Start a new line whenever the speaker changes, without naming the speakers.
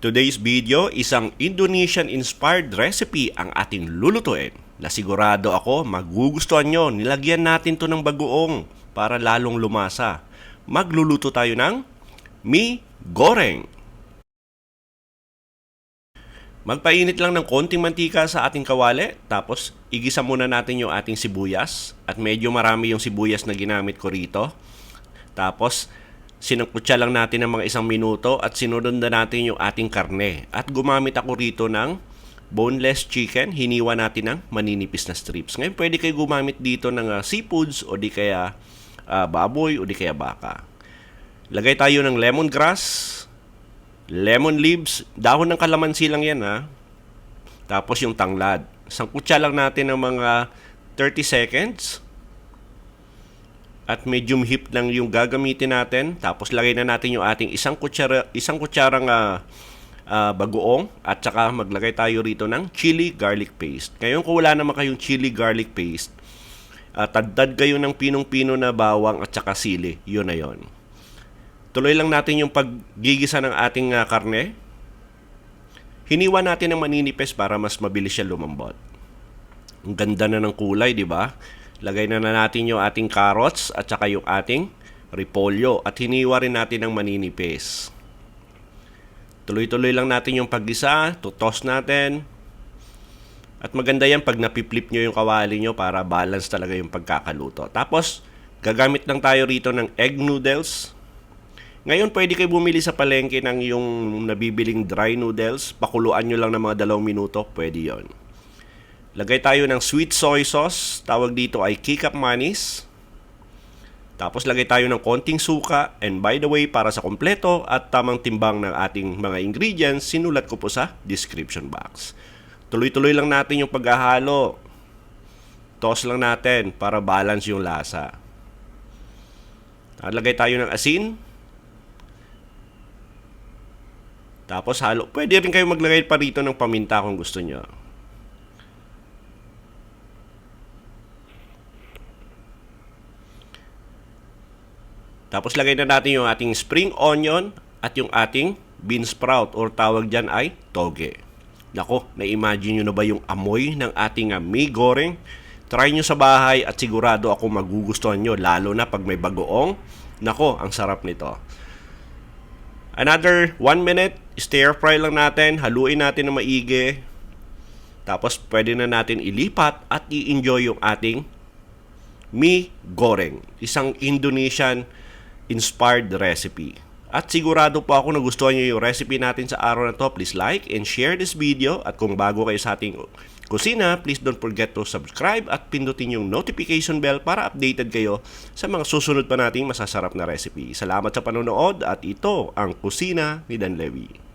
Today's video, isang Indonesian-inspired recipe ang ating lulutuin na sigurado ako magugustuhan nyo. Nilagyan natin to ng bagoong para lalong lumasa. Magluluto tayo ng mie goreng. Magpainit lang ng konting mantika sa ating kawali, tapos igisa muna natin yung ating sibuyas. At medyo marami yung sibuyas na ginamit ko rito. Tapos sinangkutsa lang natin ng mga 1 minuto at sinunod na natin yung ating karne. At gumamit ako rito ng boneless chicken. Hiniwa natin ng maninipis na strips. Ngayon pwede kayo gumamit dito ng seafoods o di kaya baboy o di kaya baka. Lagay tayo ng lemongrass, lemon leaves, dahon ng kalamansi lang yan ha. Tapos yung tanglad. Sangkutsa lang natin ng mga 30 seconds. At medium heat lang yung gagamitin natin. Tapos lagay na natin yung ating isang kutsarang bagoong. At saka maglagay tayo rito ng chili garlic paste. Ngayon kung wala naman kayong chili garlic paste, tadtad kayo ng pinong-pino na bawang at saka sili. Yun na yun. Tuloy lang natin yung paggigisa ng ating karne. Hiniwa natin ng maninipis para mas mabilis siya lumambot. Ang ganda na ng kulay, di ba? Lagay na natin yung ating carrots at saka yung ating repolyo at hiniwa rin natin ng maninipis. Tuloy-tuloy lang natin yung paggisa, tutos natin. At maganda yan pag napiplip nyo yung kawali nyo para balance talaga yung pagkakaluto. Tapos, gagamit lang tayo rito ng egg noodles. Ngayon, pwede kayo bumili sa palengke ng yung nabibiling dry noodles. Pakuluan nyo lang ng mga 2 minuto, pwede yon. Lagay tayo ng sweet soy sauce. Tawag dito ay kikap manis. Tapos lagay tayo ng konting suka. And by the way, para sa kompleto at tamang timbang ng ating mga ingredients, sinulat ko po sa description box. Tuloy-tuloy lang natin yung paghahalo. Toss lang natin para balance yung lasa. Lagay tayo ng asin. Tapos halo. Pwede rin kayo maglagay pa rito ng paminta kung gusto nyo. Tapos lagay na natin yung ating spring onion at yung ating bean sprout or tawag dyan ay toge. Nako, na-imagine nyo na ba yung amoy ng ating mie goreng? Try nyo sa bahay at sigurado ako magugustuhan nyo, lalo na pag may bagoong. Nako, ang sarap nito. Another 1 minute, stir fry lang natin, haluin natin na maigi. Tapos pwede na natin ilipat at i-enjoy yung ating mie goreng. Isang Indonesian inspired recipe. At sigurado po ako nagustuhan nyo yung recipe natin sa araw na to. Please like and share this video. At kung bago kayo sa ating kusina, please don't forget to subscribe at pindutin yung notification bell para updated kayo sa mga susunod pa nating masasarap na recipe. Salamat sa panonood at ito ang Kusina ni Dan Levi.